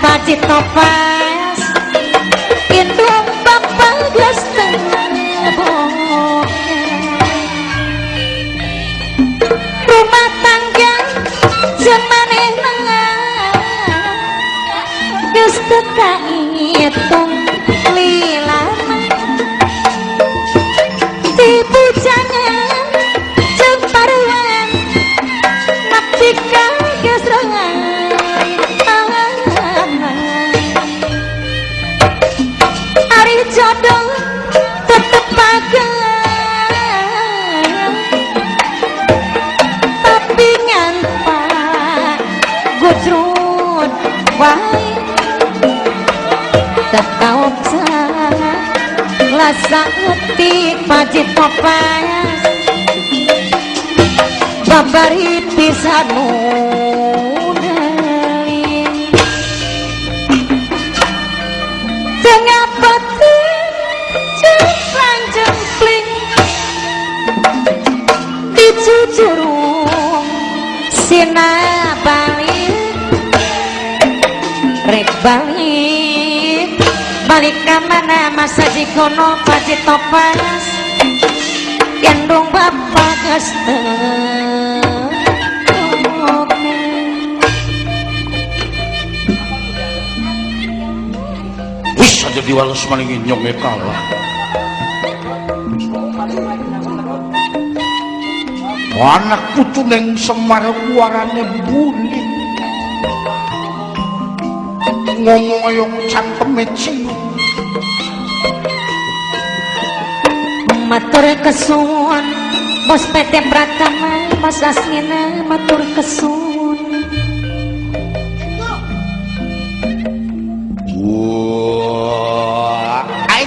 pacit topas indung bapak geus teu rumah tangga jeung manehna geus teu kahitung lilana ti bujangan jeung paruan nepi ka geus rengan ari jodoh tetep pageang tapi nganpa gujrut wae tak kaopsa lasa ngetik pacit topas babari pisan nudeling tengah peting jemplang jempling di jujurung sina balik rek balik ka mana masa jikono pacit topas gendong bapak geus teu wis aja diwales maning nyong kalah anak putu neng Semar warane bulik ngomong ayong cangkeme cium matur kesuwun bos PT Pratama Mas Asmina matur kesuwun ai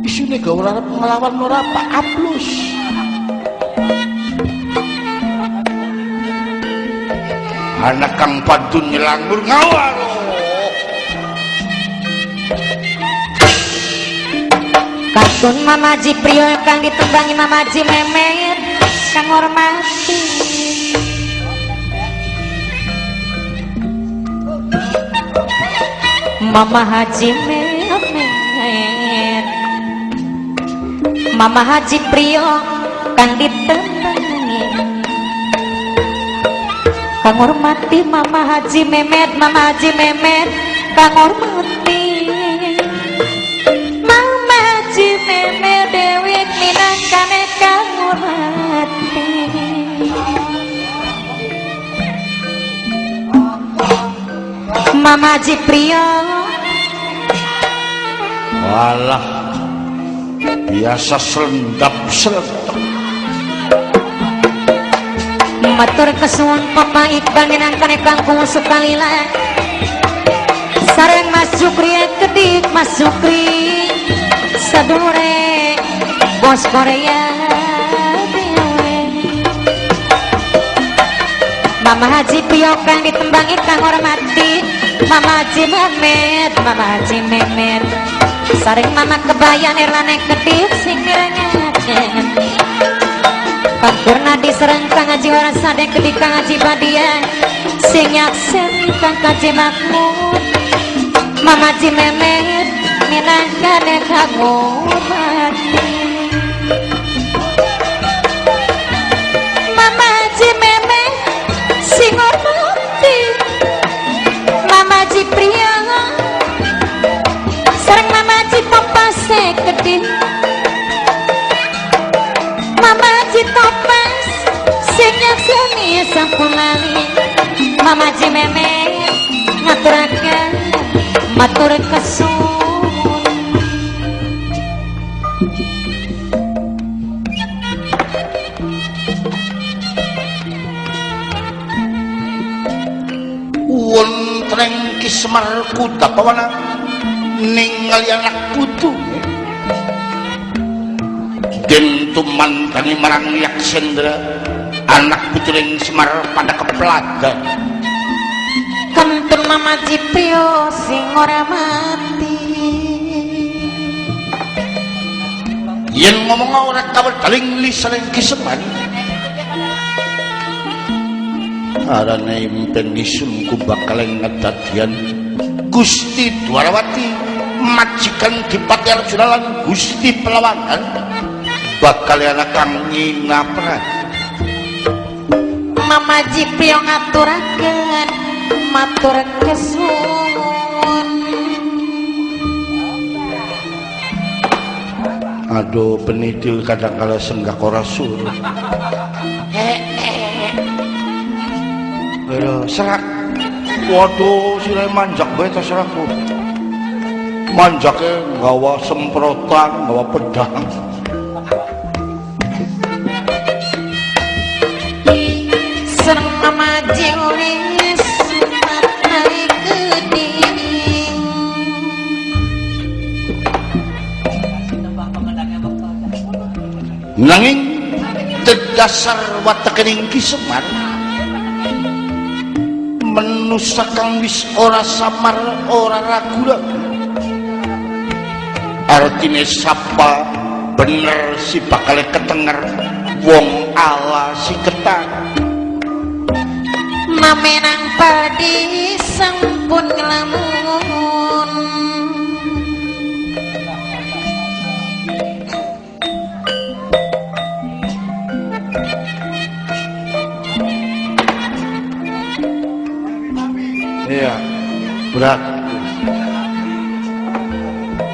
isune gawe arep nglawan ora Pak Ablus anak kang padun nyelangur ngawal Kartun Mama Ji Priyo kang ditembangi Mama Ji Memet kang hormati Mama Haji Memet Mama Haji Priyo kang ditembangi kang hormati Mama Haji Memet kang hormati Mama Haji Memet Dewi minangkane kang hormati Mama Haji Priyo walah biasa selendap matur kesuwun Papa Iqbal minangkane kangkung sukalila sareng Mas Jukri kedik Mas Jukri sadure bos Korea dewe Mama Haji Priyo kang ditembangi kang hormati Mama Haji Memet sareng Mama Kebayan Erlane kedik sing mirengaken Pagurna diserang Kang Haji Warasade kedik Kang Haji Badian sing nyaksen Kang Haji Makmur Mama Haji Memet minangkane kang hormati Mama Haji Memet sing hormati Mama Haji Priyo sareng Mama Haji Popase kedik Mama Haji Topas sing nyakseni sampulali Mama Haji Memet ngaturaken matur kesuwun wonten Ki Semar Kudapawana ningali anak putu den tumantani marang Yaksendra anak puturing Semar pada keplagan kentun Mama Haji Priyo sing ora mati yen ngomong ora kawedaling lisaning Ki Semar arane impen isunku bakal ngedadian Gusti Dwarawati majikan Dipati Arjuna lan Gusti Pelawangan bakal ana kang nginaprak mamaji piyo ngaturaken matur kesuwun. aduh penidil kadang-kala senggak ora suruh serak waduh sira manjak bae ta serakku manjake nggawa semprotan nggawa pedang seneng mamaji ulis matai geding nanging dedasar watekening Ki Semar menusa kang wis ora samar ora ragu-ragu artine sapa bener si bakal ketenger wong ala si ketan namenang padi sampun nglamun iya berat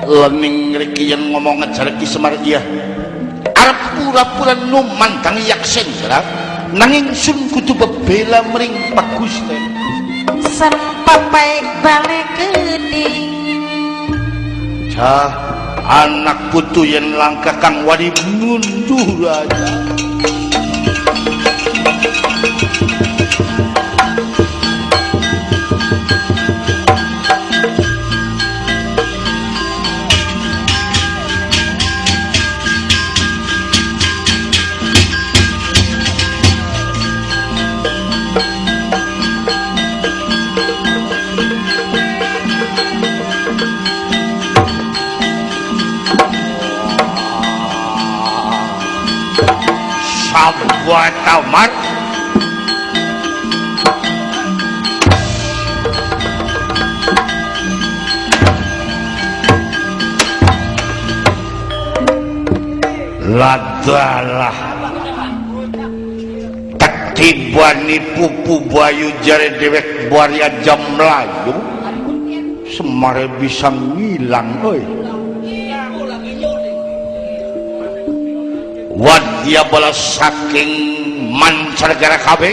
lening riki yen ngomong ngejar Ki Semar iya arep pura-pura numandang Yaksendra nanging sun kudu bebela mring Pak Gusti sareng papai balik geding cah anak putu yen langkah kang wani mundur aja buat tamat ladalah ketibani pupu bayu jare dewek buarya jam melayu Semare bisa ngilang oi wadya bala saking mancanegara kabeh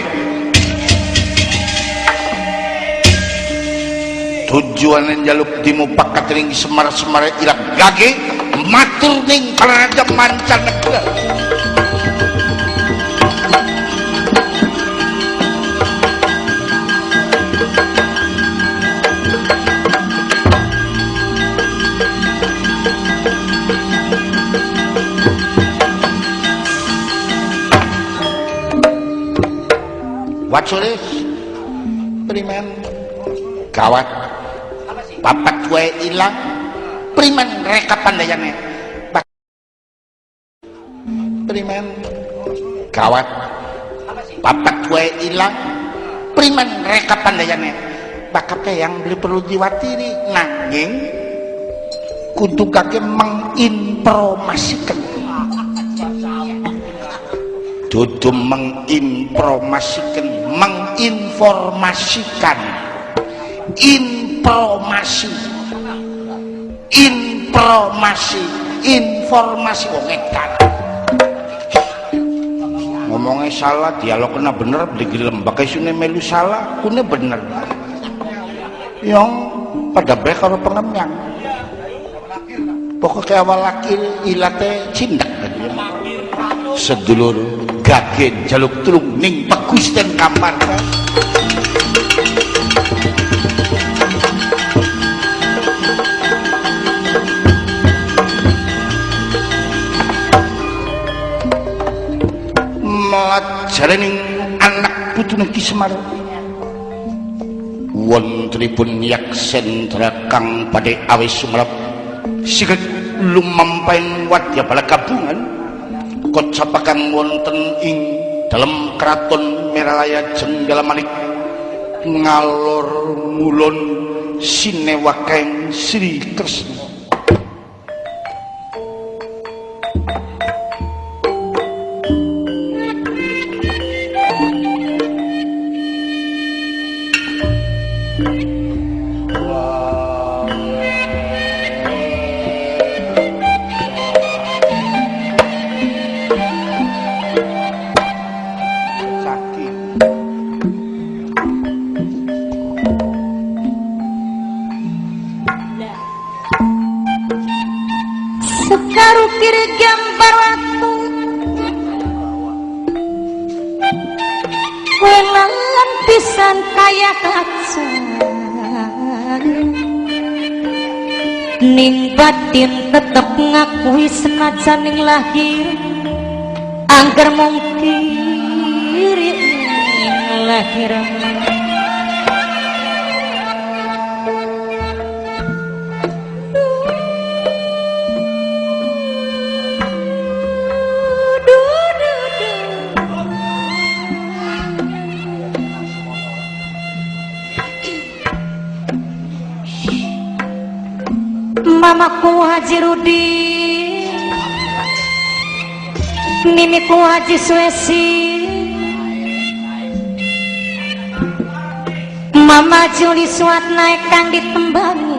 tujuan njaluk dimupakat ning Semar-semar Irak gage matur ning raja mancanegara Wacuris primen gawat papat wae ilang primen reka pandayane primen gawat papat wae ilang primen reka pandayane bakate yang perlu diwatiri nanging kudu kake menginformasikan dudu menginformasikan informasi wong edan ngomongnya salah dialog kena bener beli lembaga isune melu salah kune bener yang pada baik karo pengemyang pokoknya awal laki ilate cindak sedulur gage jaluk tulung ning Pegusten Kampar jalaning anak putune Ki Semar wontenipun Yaksendra kang badhe awis sumerep siget lumampaing wadya bala gabungan kacapakan wonten ing dalam keraton Meralaya Jenggala-manik ngalor ngulon sinewakeng Sri Kresna. Sekarukir gambar waktu welangan pisan kaya kaca ning batin tetep ngakui senajan ning lahir angger mungkin lahir Mamaku Haji Rudi, Mimiku Haji Swesi, Mama Juli Suat naik kang ditembangi,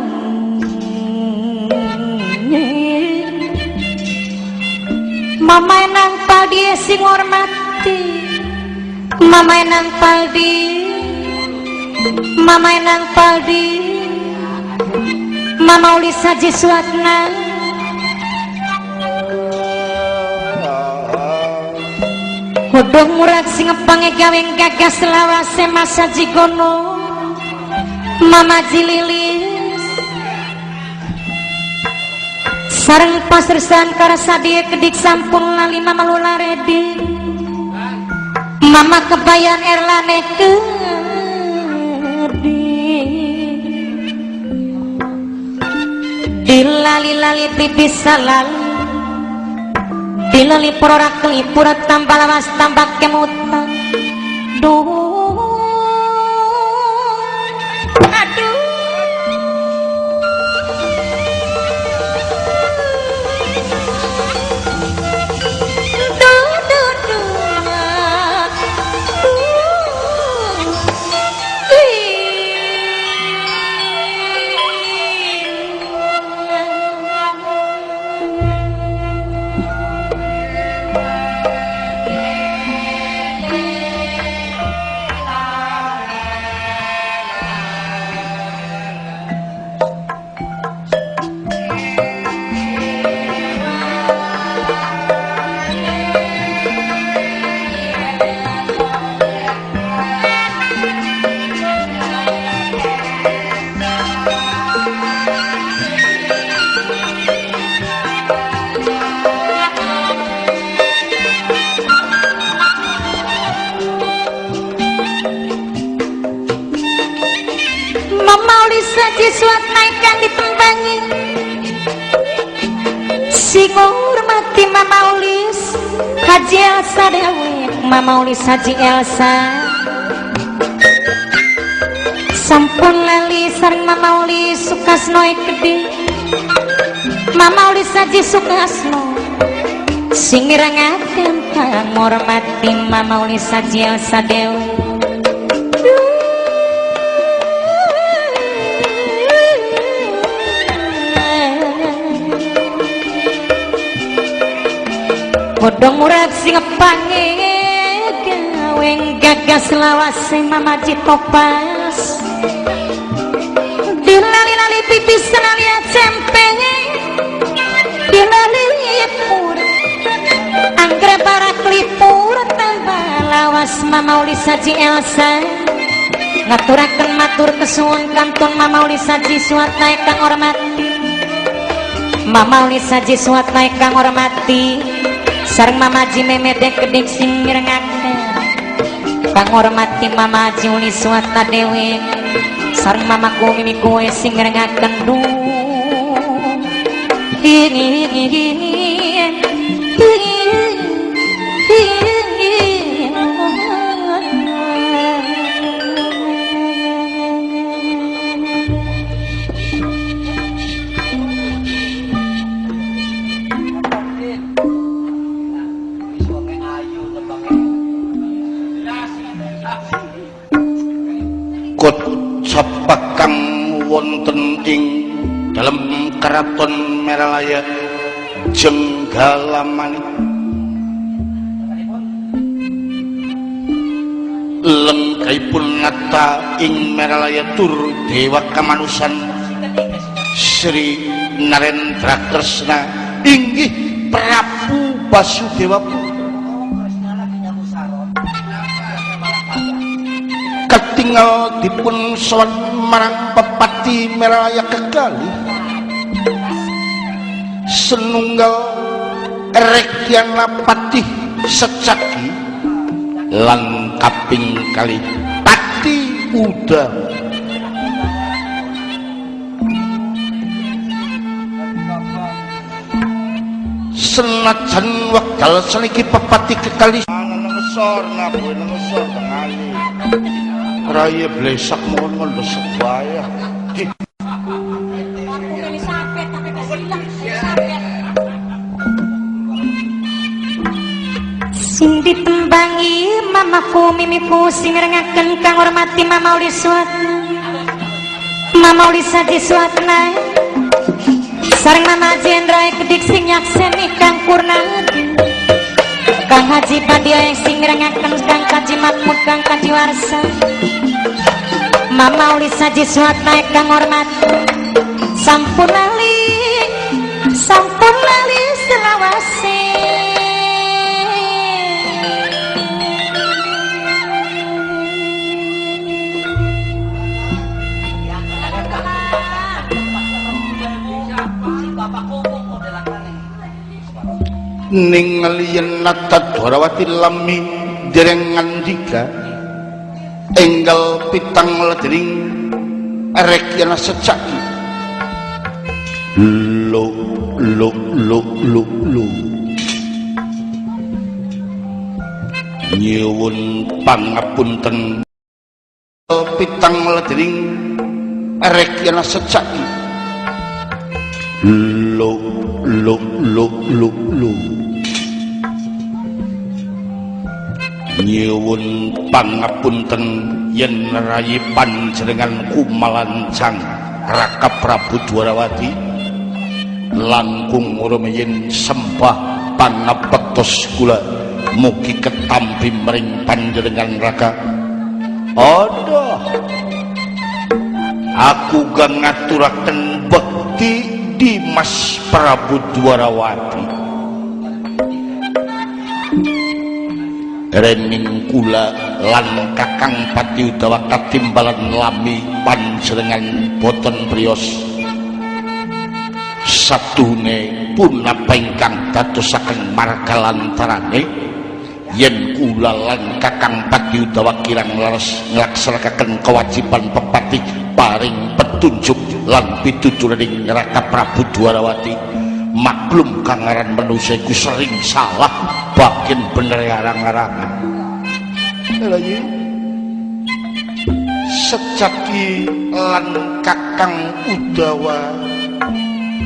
Mama Enang Paldi sing hormati, Mama Enang Paldi, Mama Enang Paldi. Mama Uli Saji Suatna Kodong murad sing ngepange gaweng gagas lawase masa jigono Mama Jililis sareng pasresan karasadie kedik sampun lali Mama Lula Redi Mama kebayan Erlane dilali-lali pipis salal dilali pororak kelipur tanpa lawas tambak kemutan duh aduh Saji suat naikkan ditembangi sing ngurmati Mama Ulis Haji Elsa Dewi Mama Ulis Haji Elsa sampun lali sareng Mama Ulis Sukasno Gede Mama Ulis Haji Sukasno sing mirengaken kang ngurmati Mama Ulis Haji Elsa Dewi Kodong murad sing ngepange gaweng gagas lawase Mama Citopas dilali-lali pipis senali cempeng dilali pur anggrek para klipur tanpa lawas Mama Uli Saji Elsa ngaturaken matur kesuwun kantun Mama Uli Saji suat naik kang hormati Mama Uli Saji suat naik kang hormati sareng Mama Ji Memedek kedik sing mirengaken kang hormati Mama Ji Uli Suwatna Dewi sareng Mamaku Mimiku sing mirengaken du kocap kang wonten ing dalem keraton Meralaya Jenggalamani lengkaipun nata ing Meralaya tur dewa kamanusan Sri Narendra Kresna inggih Prabu Basudewa ketinggal dipun sowan marang Pepati Meralaya kekalih senunggal Rekyana Patih Secaki lan kaping kali Pati Udama senajan wekdal saniki Pepati kekalih ngesor ngapuh ngesor tengali raya blesak mohon ngelesek wae sing ditembangi mamaku mimiku sing mirengaken kang hormati Mama Uli Suwatna Mama Uli Saji Suwatna sareng Mama Jendra kedik sing nyakseni kang Purnadi Kang Haji Padia yang sing mirengaken Kang Kaji Mahmud Kang Kaji Warsa Mama Uli Saji Suwatna kang hormati sampun lali selawase ningali yen nata Dwarawati lami dereng ngandika enggal pitang ledring Rekyana Secaki lo nyuwun pangapunten pitang ledring Rekyana Secaki lo nyuwun pangapunten yen rayi panjenengan kumalancang Raka Prabu Dwarawati langkung rumiyin sembah pangapetos kula mugi ketampi mring panjenengan Raka aduh aku gang ngaturaken bekti Dimas Prabu Dwarawati rening kula lan Kakang Pati Udawa katimbalan lami panjenengan boten priyos satune punapa ingkang dadosaken margalantarane yen kula lan Kakang Pati Udawa kirang leres nglaksanakaken kewajiban Pepati paring petunjuk lan pituturing Raka Prabu Dwarawati maklum kang aran manusia iku sering salah bagian bener arang-arangan lagi Secaki lan Kakang Udawa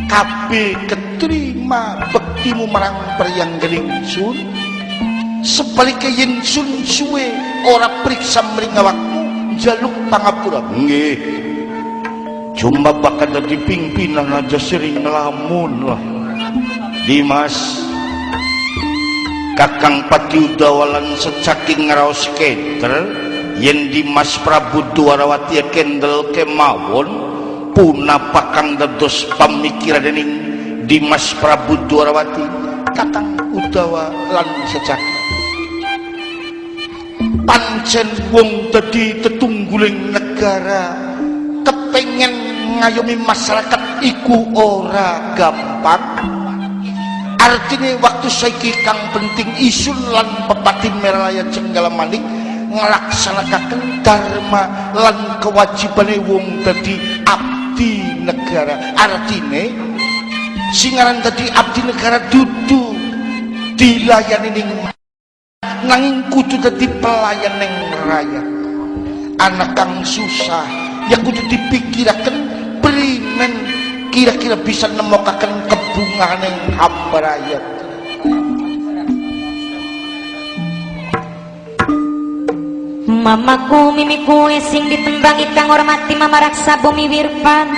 kabeh ketrima bektimu marang priyanggening sun sebalike yen sun suwe ora priksa mring awakmu njaluk pangapura nggih cuma bakal dadi pimpinan aja sering ngelamun lah Dimas Kakang Pati Udawa lan Secaki ngraos kenter yen Dimas Prabu Dwarawati kendel kemawon punapa kang dados pamikiran dening Dimas Prabu Dwarawati Kakang Udawa lan Secaki pancen wong dadi tetungguling negara kepengen ngayomi masyarakat iku ora gampang artinya waktu saiki kang penting isun lan Pepati Meralaya Jenggalamani nglaksanaken dharma lan kewajibane wong dadi abdi negara artine sing aran dadi abdi negara dudu dilayani ning nanging kudu dadi pelayan ning rakyat anak kang susah ya kudu dipikiraken primen kira-kira bisa nemokaken kebungan yang hamba rakyat Mamaku mimiku sing ditembangi kang hormati Mama Raksa Bumi Wirpan,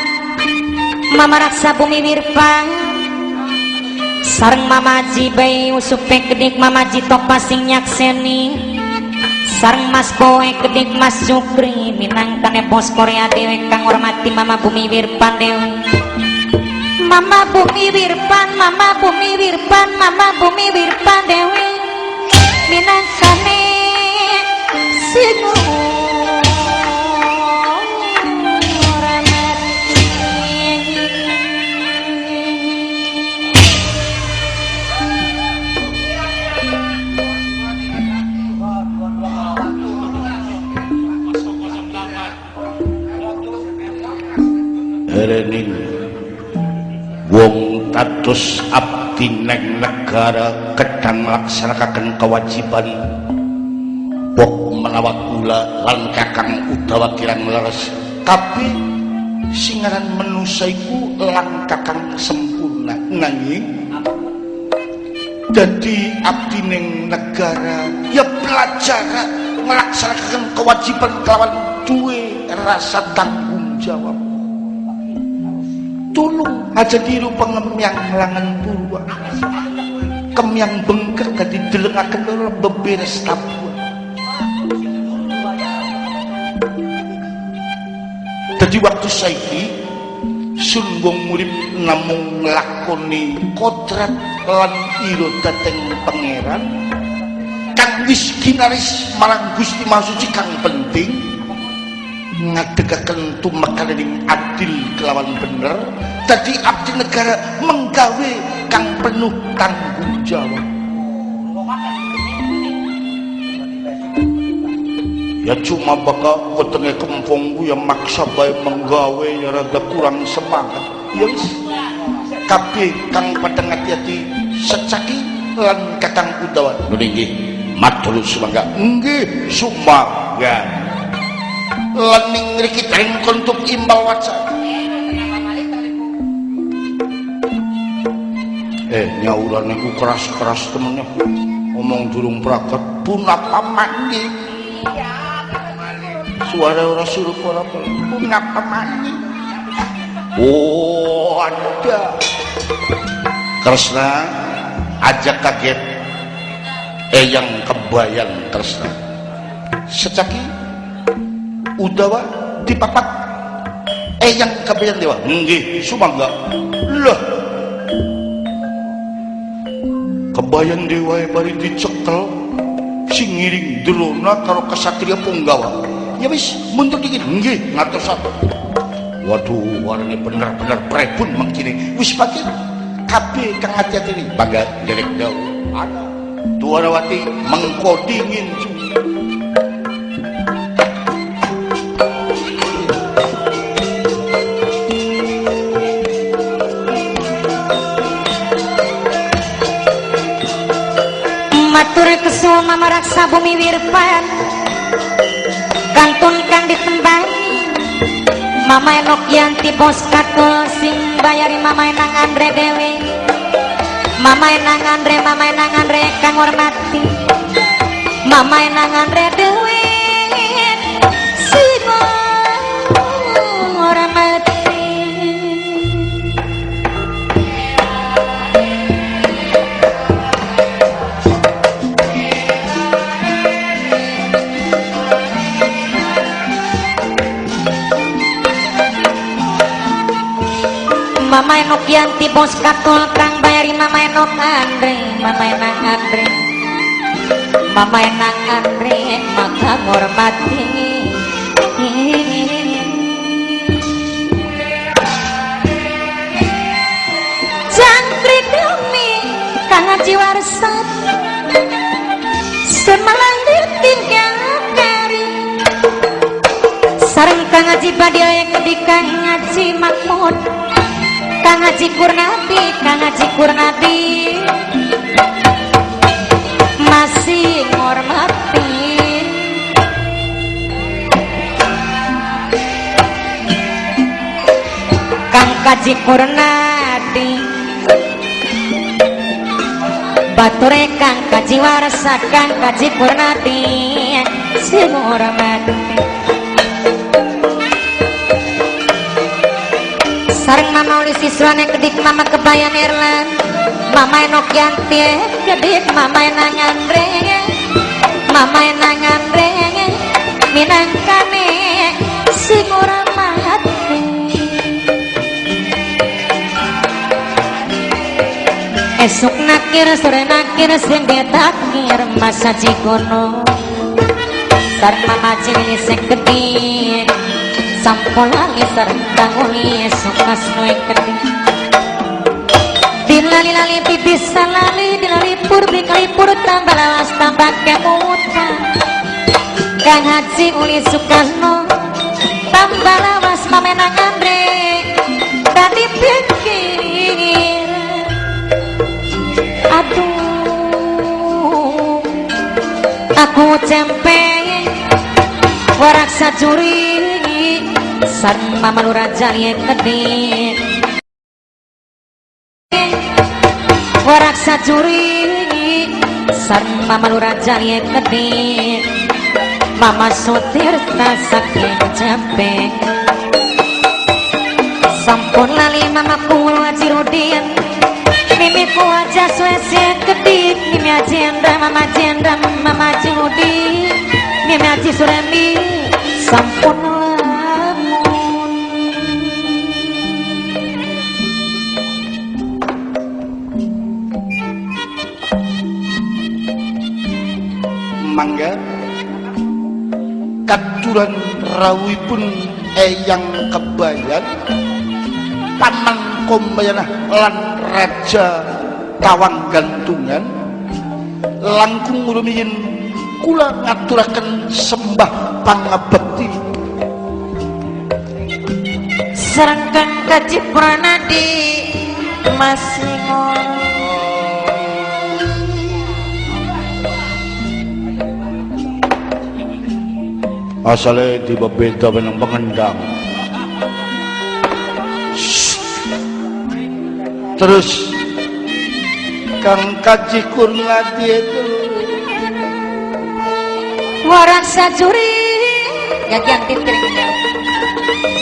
Mama Raksa Bumi Wirpan sareng Mama Ji Bayi usupe kedik Mama Ji Topa sing nyakseni sareng Mas Boe kedik Mas Jukri minangkane bos Korea dewe kang hormati Mama Bumi Wirpan dewe. Mama Bumi Wirpan, Mama Bumi Wirpan, Mama Bumi Wirpan dewe minangkane sing Herening wong tatus abdi neng negara kedang melaksanakan kewajiban bok menawa kula lan kakang utawa kirang leres tapi singaran menusaiku lan kakang sempurna nanging dadi abdi neng negara ya belajar melaksanakan kewajiban kelawan duwe rasa tanggung jawab. Tulung aja diru pengemyang halangan purwa kemyang bengker tadi delengaken loro beberes tabua dadi waktu saiki sun wong murid namung nglakoni kodrat lan irodateng pangeran kang wis ginaris marang Gusti Maha Suci kang penting ngadegaken tumekaning adil kelawan bener dadi abdi negara menggawe kang penuh tanggung jawab. Ya cuma bakal wetenge kempongku ya maksa bae menggawe ya rada kurang semangat. Ya wis kabeh kang padang ati-ati secaki lan kakang Udawa. Nggih, matur sumangga. Nggih, sumangga. Lening riki tengkon untuk imbal wacana nyauran iku keras-keras temennya ngomong durung prakat punapa mandi suara ora suruh ora punapa mandi oh ada Kresna aja kaget yang kebayan Kresna secaki Udawa dipapat yang kebayan dewa nggih sumangga lah kebayan dewa bari dicekel sing ngiring Drona karo kesatria Punggawa ya wis mundur dikit nggih ngatos satu waduh warane bener-bener prebun mangkene wis pake kabeh kang ati-ati iki bangga derek daw ana Duarawati mengko dingin matur kesul Mama Raksa Bumi Wirpan kantun kang ditembangi Mama Enok Yanti bos katul sing bayari Mama Enang Andre dewe Mama Enang Andre kang hormati Mama Enang Andre dewe sing hormati Mama Enok Yanti bos katul kang bayari Mama Enok Andre Mama Enang Andre Mama Enang Andre maka ngormati jangkri demi kang Haji Warsat semalang ditinggal kari sareng kang Haji Badiaya kedi kang Haji Mahmud Kang Haji Kurnadi masih ngormati Kang Haji Kurnadi bature Kang Haji Warsa Kang Haji Kurnadi sing ora mati sareng mama uli siswane kedik mama kebayan Erlan mama enok yanti kedik mama enangan renge mama enangan renge minangkane sing ora mati esok nakir sore nakir sing ditakir masa jikono sareng mama cini sing kedik sampun lali sareng tanguli esok kasno kedik dilali-lali pipis salali dilalipur bikalipur tambah lawas tambah kemuta Kang Haji uli Sukarno tambah lawas mamenangan re tadi pikir aduh aku cempe warak sajuri sareng mama lurah jali kedik warak sajuri sareng mama lurah jali kedik mama sotir tak saking capek sampun lali mama kulo ajirudin mimi ku aja suese kedik mimi ajendra mama ajirudin mimi aji suremi sampun lamun mangga katuran rawuhipun eyang kebayan paman kombayana lan raja tawang gantungan langkung rumiyin kula ngaturaken sembah pangabekti serangkan kaji pranadi masingon asale dibebeda benang pengendang terus Kang Kaji Kurniadi itu warak sajuri gagian titir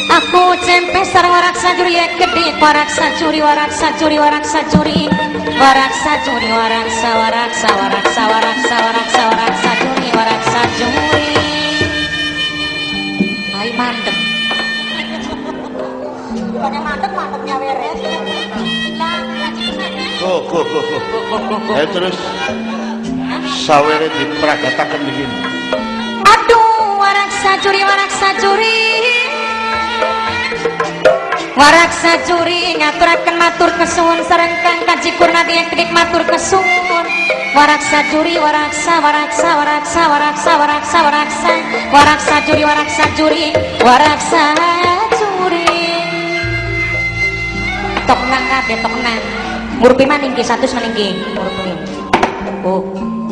aku cempe sareng warak sajuri ya kedik warak sajuri warak sajuri warak sajuri warak sajuri warak sawarak sawarak sawarak sawarak sawarak sajuri warak sajuri ay mandek bukannya mandeknya beres Go. Terus sawere dipragataken begini. Aduh, warak sajuri, warak sajuri. Warak sajuri ngaturaken matur kesuwun sareng Kang Kaji Kurniadi yang kedik matur kesuwun. Warak sajuri, waraksa, waraksa, waraksa, waraksa, waraksa, waraksa. Warak sajuri, warak sajuri, warak sajuri. Tok nang kabeh, tok nang. Ngurupi maning ki 100 maning ki. Ngurupi.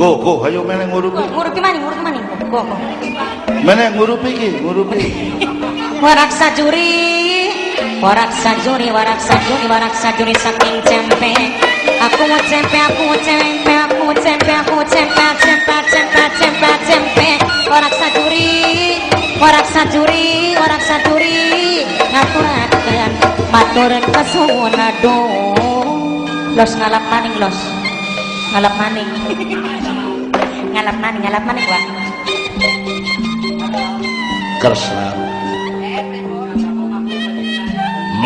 Go, ayo meneh ngurupi. Ngurupi maning. Go. Meneh ngurupi ki, ngurupi. Warak sajuri, warak sajuri, warak sajuri, warak sajuri saking cempe. Aku mau cempe, aku mau cempe, aku mau cempe, aku mau cempe, cempe. Warak sajuri, warak sajuri, warak sajuri. Ngaturaken matur kesuwun aduh. Los ngalap maning los. Ngalap maning. Ngalap maning, Pak. Kersna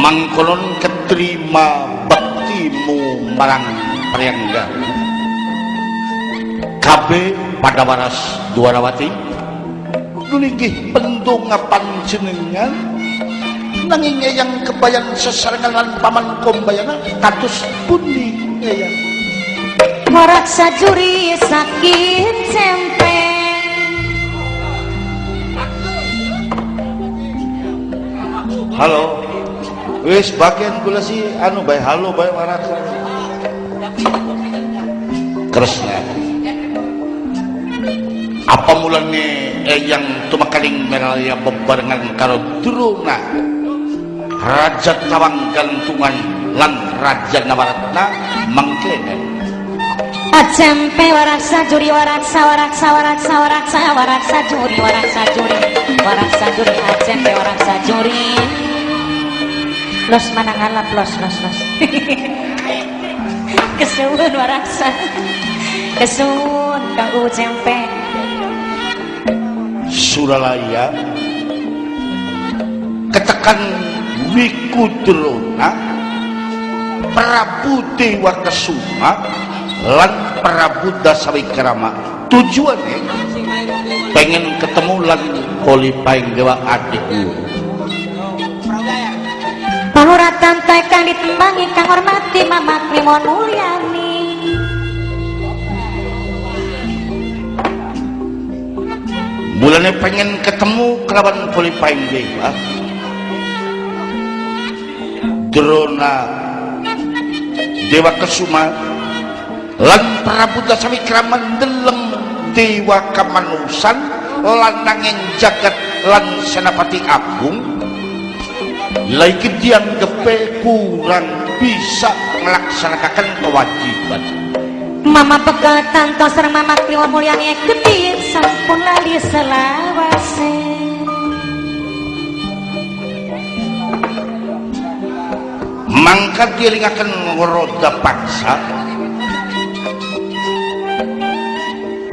mangkonon keterima baktimu marang Priyangga kabeh pada waras Dwarawati nulinggih pendonga panjenengan nanging eyang kebayan sesarengan lan paman kombayana kados pundi eyang warak sajuri sakit cempe. halo wis bagian kula si anu bae halo bae warak Kresna apa mulane eyang tumekaling meraya bebarengan karo Drona Raja Tawang Gantungan lan Raja Nawaratna mangkene Ajempe waraksa juri waraksa waraksa waraksa waraksa waraksa juri waraksa juri waraksa juri ajempe waraksa juri los mana ngalap los kesun waraksa kesun kanggo jempe Suralaya ketekan Wikudrona Prabu Dewa Kesuma lan Prabu Dasawikrama tujuannya pengen ketemu lan Polipaing Dewa adikku Panguratan kang ditembangi kang hormati Mama Klimon Mulyani mulane pengen ketemu kelawan Polipaing Dewa Drona Dewa Kesuma lan Prabu Dasawikrama ndeleng Dewa Kamanusan lan nanging jagat lan Senapati Agung lagi dianggepe kurang bisa melaksanakan kewajiban Mama pegatan tos sareng Mama Kliwon Mulyani gedhe sampun lali selawase mangka dielingaken roda paksa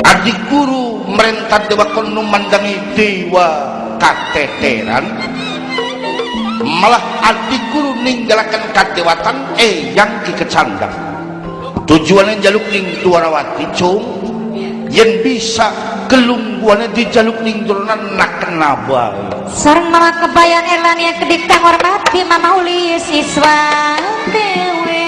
adik guru merentah Dewa kono mandangi Dewa kateteran malah adik guru ninggalaken kadewatan yang dikecandang tujuannya jaluk ning Dwarawati cung yen bisa gelungguannya dijaluk ning Drona nak kena bae sareng Mama kebayan Erlani yang kedhi kang hormati Mama Uli siswa dewe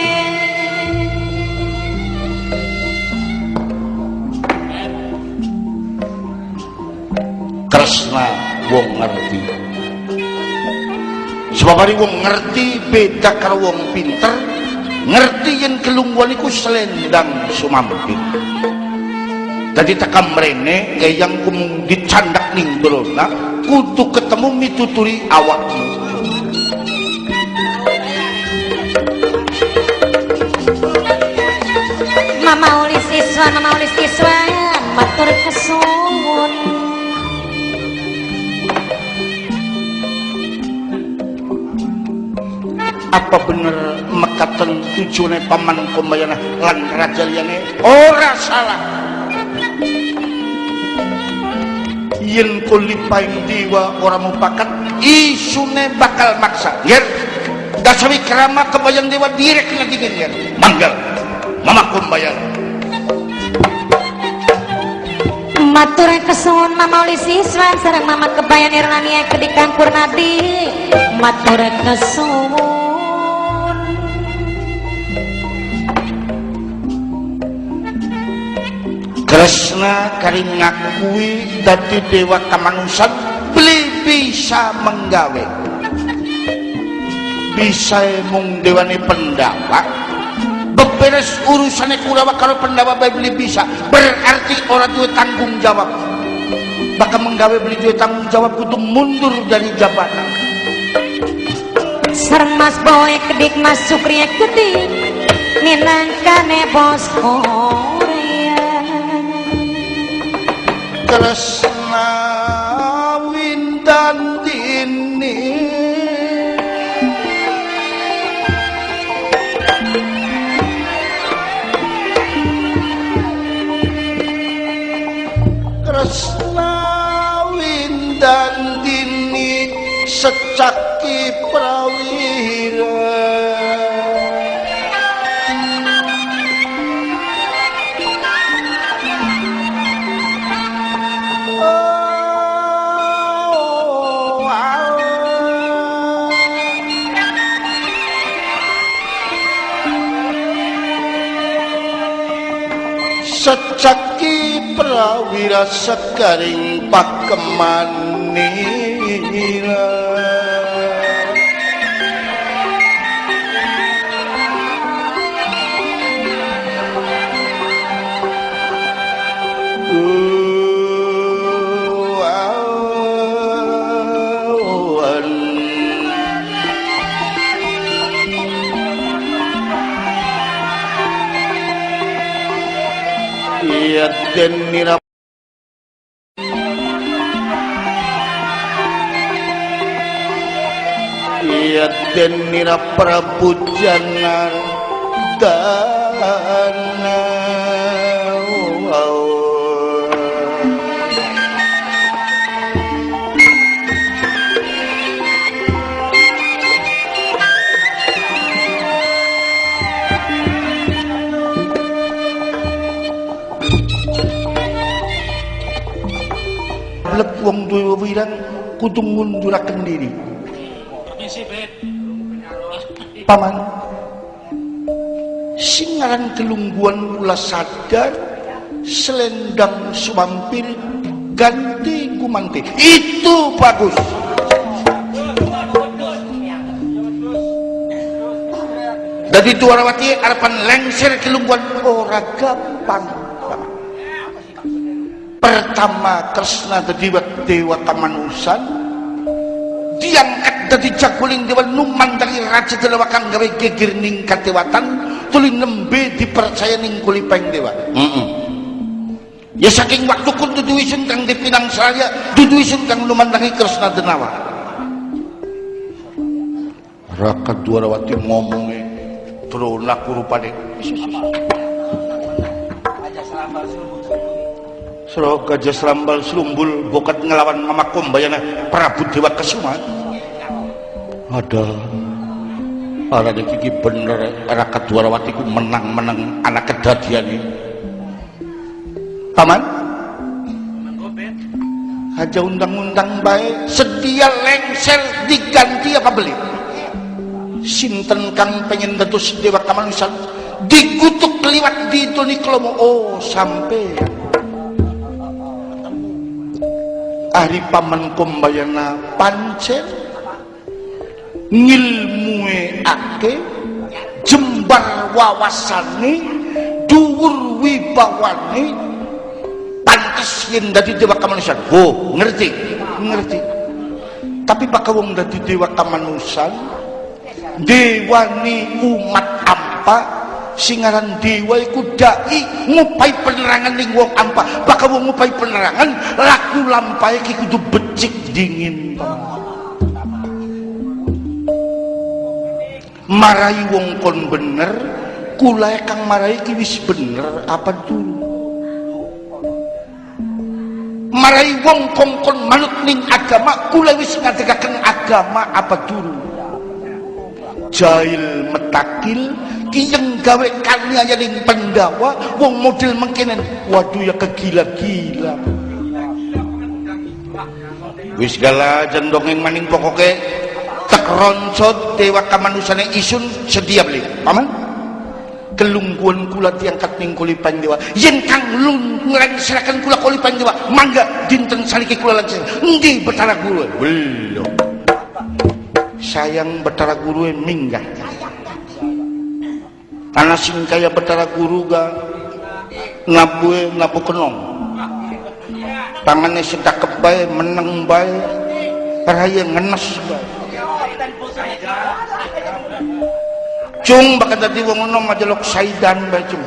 Kresna wong ngerti sebab hari wong ngerti beda karo wong pinter ngerti yen kelungguan iku selendang sumampir dadi tekam mrene eyang kumung dicandak ning Drona kudu ketemu mituturi awakmu Mama Uli siswa matur kesuwun apa bener mekaten tujuane paman Kombayana lan raja liyane ora salah yen Polipaing Dewa ora mupakat isune bakal maksa yer Dasawikrama kebayang Dewa direk ngedingin yer manggal Mama Kombayana matur kesuwun Mama Uli siswa sareng Mama kebayan Erlani yang kedhi kang Purnadi matur kesuwun Kresna kari ngakui dadi Dewa Kamanusan beli bisa menggawe bisa mung dewane Pendawa beberes urusane Kurawa karo Pendawa bae beli bisa berarti ora duwe tanggung jawab bakal menggawe beli duwe tanggung jawab kudu mundur dari jabatan sareng Mas Boy kedik Mas Sukri kedik minangkane bos Korea Kresna Windandini Kresna Windandini secaki prawira secaki prawira sekaring pakemanira den nira ya den nira Prabu Janardana lep wong duwe wirang kudu ngunduraken diri. Permisi, Bet. Paman. Sing ngaran kelungguan kula sadar selendang sumampir ganti gumanti. Itu bagus. Dadi Dwarawati arepan lengser kelungguan ora gampang. Pertama Kresna dadi dewa kamanusan diangkat dadi jagoling dewa numan dari raja dewa kang gawe geger ning kadewatan tuli nembe dipercaya ning kulipeng dewa. Ya saking waktu kun dudu isun kang dipinang saya dudu isun kang lumandangi Kresna Denawa. Raka Dwarawati ngomonge drona kurupane Sro Gajah Serambal Slumbul bokat ngelawan Mama Kombayana Prabu Dewa Kesuma. Ada arane iki bener Raka Dwarawati ku menang-menang anak kedadiane. Paman aja undang-undang bae sedia lengser diganti apa beli. Sinten kang pengen dados dewa kamanusan dikutuk liwat dituni klomo oh sampai Ari Paman Kombayana pancen ngilmue ake jembar wawasane dhuwur wibawane pantes yen dadi dewa kamanusan. Oh, ngerti. Tapi bakal wong dadi dewa kamanusan dewani umat ampa singaran dewa iku dai ngupai penerangan ning wong ampa. Bakal wong ngupai penerangan laku lampahe iki kudu becik dingin. Marai wong kon bener, kulae kang marai iki wis bener apa dulu. Marai wong kongkon manut ning agama, kulae wis ngadegaken agama apa dulu. Jail metakil kiyeng gawe karnianya ning Pendawa wong model mengkenen waduh ya kegila-gila. Wis gala jendongeng maning pokoke tek roncot dewa kamanusane isun sedia beli. Paman kelungguan kula diangkat ning kulipang dewa yen kang nglenseraken kula kulipang dewa mangga dinten saliki kula langsung endi Betara Guru belum sayang Betara Guru minggah karena sing kaya Betara Guru ga nabu kenong tangannya sedakep bae meneng bae raya ngenes bae cung bakal dadi wong enom majalok saidan bae cung.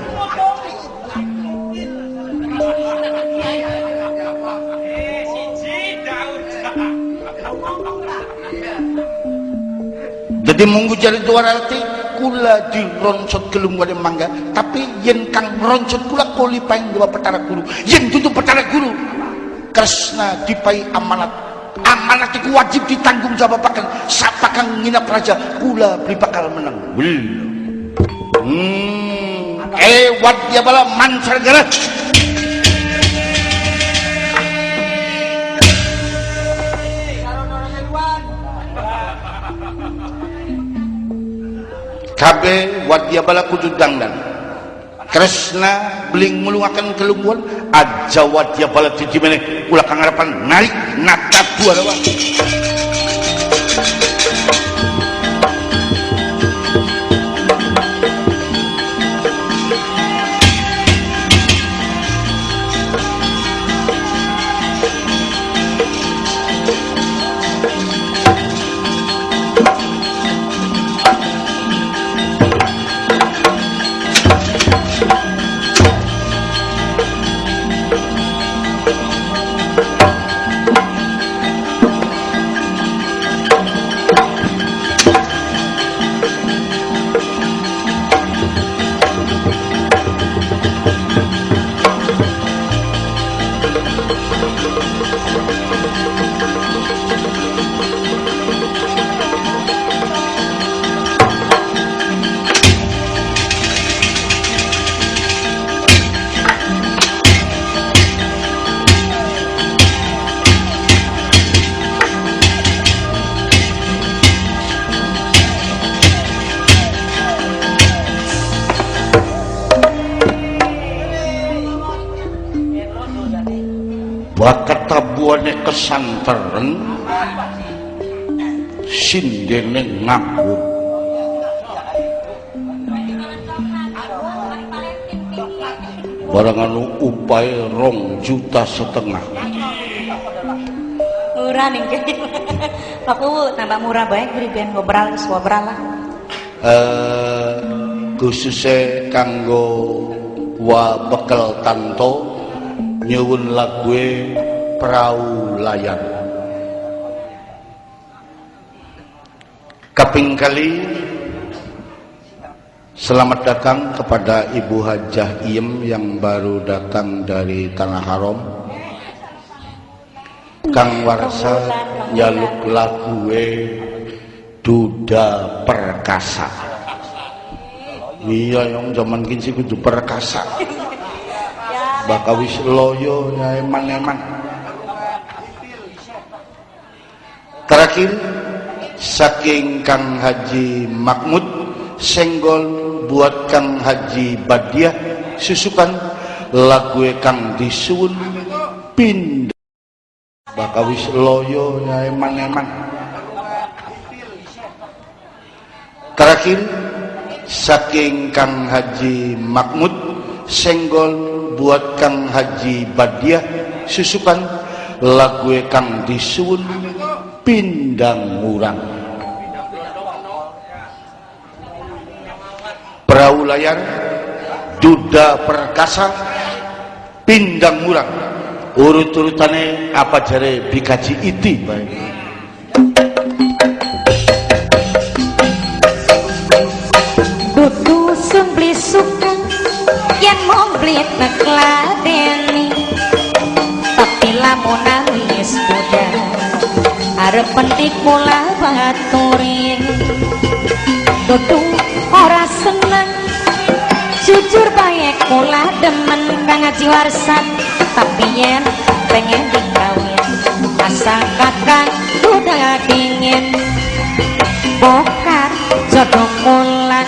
Jadi munggu jari Dwarawati kula dironsot kelungguan mangga tapi yen kang ronsot kula kulipang dewa Betara Guru yen dudu Betara Guru Kresna dipai amanat itu wajib ditanggung jawabaken sapa kang nginap raja kula beli bakal menang Wadya bala Mancargara kabe Wadya bala kudu dangdan Kresna beling melungakan kelungguan aja Wadya bala dijimene kula kang ngarepan narik nata Dwarawati. tereng sindene ngabur barang anu upae 2,5 juta. Murah nih aku tambah murah baik beri biar ngobrol lah khususnya kanggo wa bekel tanto nyuwun lague perahu layar kaping kali. Selamat datang kepada Ibu Hajah Iem yang baru datang dari Tanah Haram. Kang Warsa nyaluk lague Duda Perkasa. Iya yang zaman kini kudu perkasa. Bakal wis loyo ya eman-eman. Terakhir saking Kang Haji Mahmud senggol buat Kang Haji Badiah susukan lagu Kang disuwun pindah bakal wis loyo ya eman-eman. Terakhir saking Kang Haji Mahmud senggol buat Kang Haji Badiah susukan lagu Kang disuwun pindang murang. Perahu layar Duda Perkasa pindang murang urut-urutane apa jare bikaji iti baik. Dudu sembli suka yang mau beli nekladeni tapi lamun nangis kuda arep penting kula baturin dudu ora seneng jujur baik kula demen Kang Haji Warsa tapi yen pengen dikawin asa kakang udah dingin bokar jodoh kula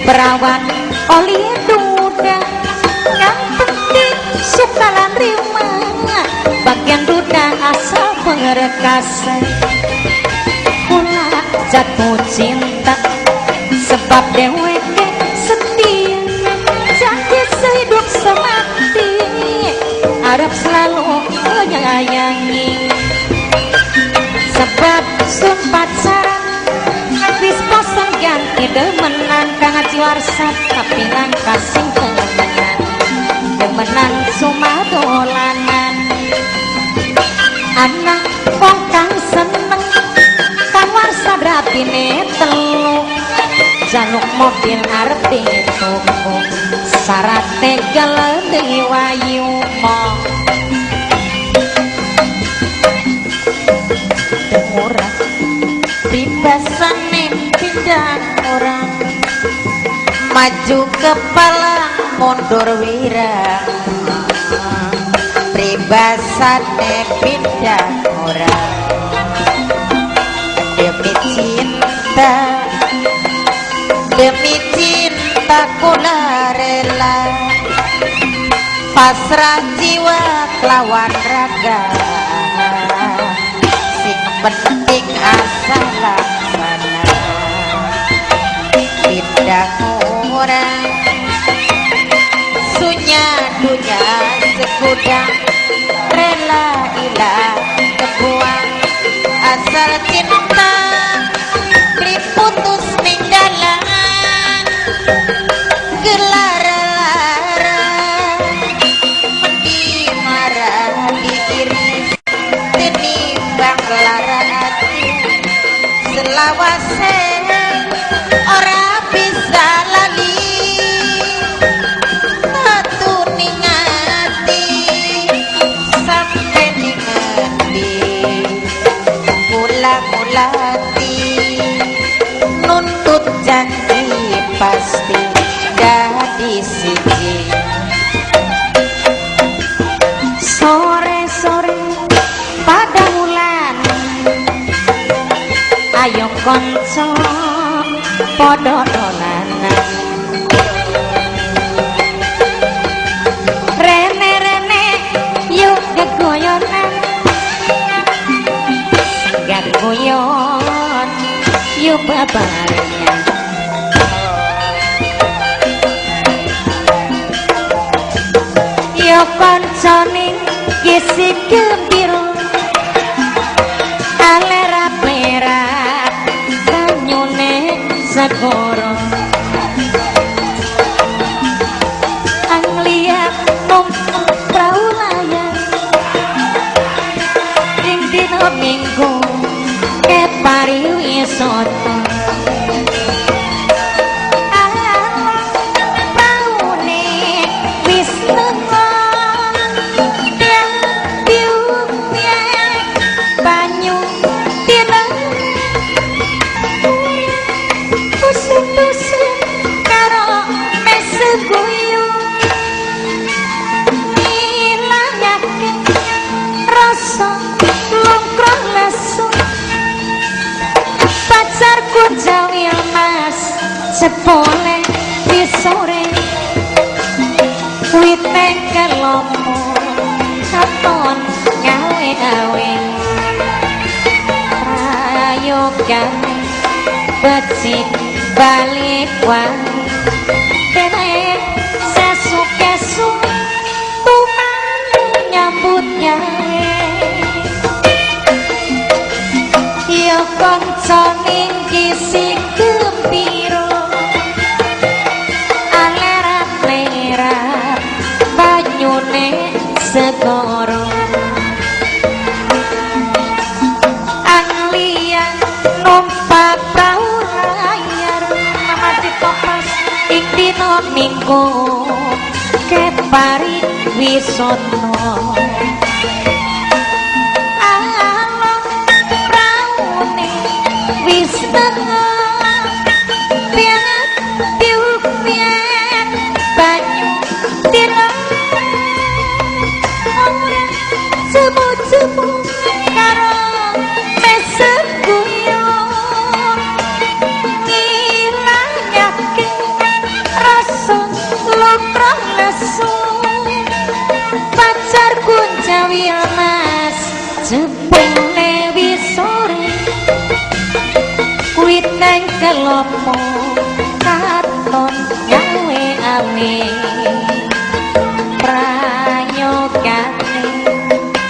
berawan oli duda yang penting suka lan rima bagian duda asal pengerkasa kula jatuh cinta sebab deweke setia janji sehidup semati harap selalu menyayangi sebab sun pacaran habis pasang ganti demenan Kang Haji Warsa tapi langkah sing temenan demenan sumadolanan anak wong kang seneng Kang Warsa rapine telu jaluk mobil arep dituku sarate gelendhi wayu mo murah pribasane pindah orang maju kepala mundur wira pribasane pindah orang demi cinta demi cinta kula rela pasrah jiwa kelawan raga sing penting asal laksana pindah orang sunya dunya segudang rela ilah kebuang asal cinta putus ning dalan gelar-lara mendi marah diiris tinimbang lara hati selawase ora bisa lali satu ningati sampai ningati mula-mulati nuntut janji pasti dadi siji sore-sore pada bulan ayo konco podo dolanan rene-rene yuk gegoyonan guyon yu babarengan yo kancaning gisi gembira alerap-lerap banyune segoro angliat numpuk prau layar ing dina minggu ke pariwisata praune wis lenga banyu tilang pusing-pusing karo meseguyu ilangake rasa longkrong lesu pacarku jawi mas sepole di sore kuwi tengkel lomo katon gawe-gawe rayogane becik balik wae dene sesu-kesu tumane nyambut gawe yo kanca ning gisi gembira alerap-lerap banyune segoro anglian numpak prau layar mamati topas ing dina minggu ke pariwisata alon praune wis tengah pian pian banyu tilang ora semu-semu karo meseguyu ngilangake rasa longkrong lesu pacarku jawi mas jebule wis sore kuwi nang kelopo katon gawe-gawe prayogane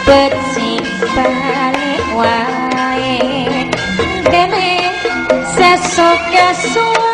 becik balik wae dene sesuk-esuk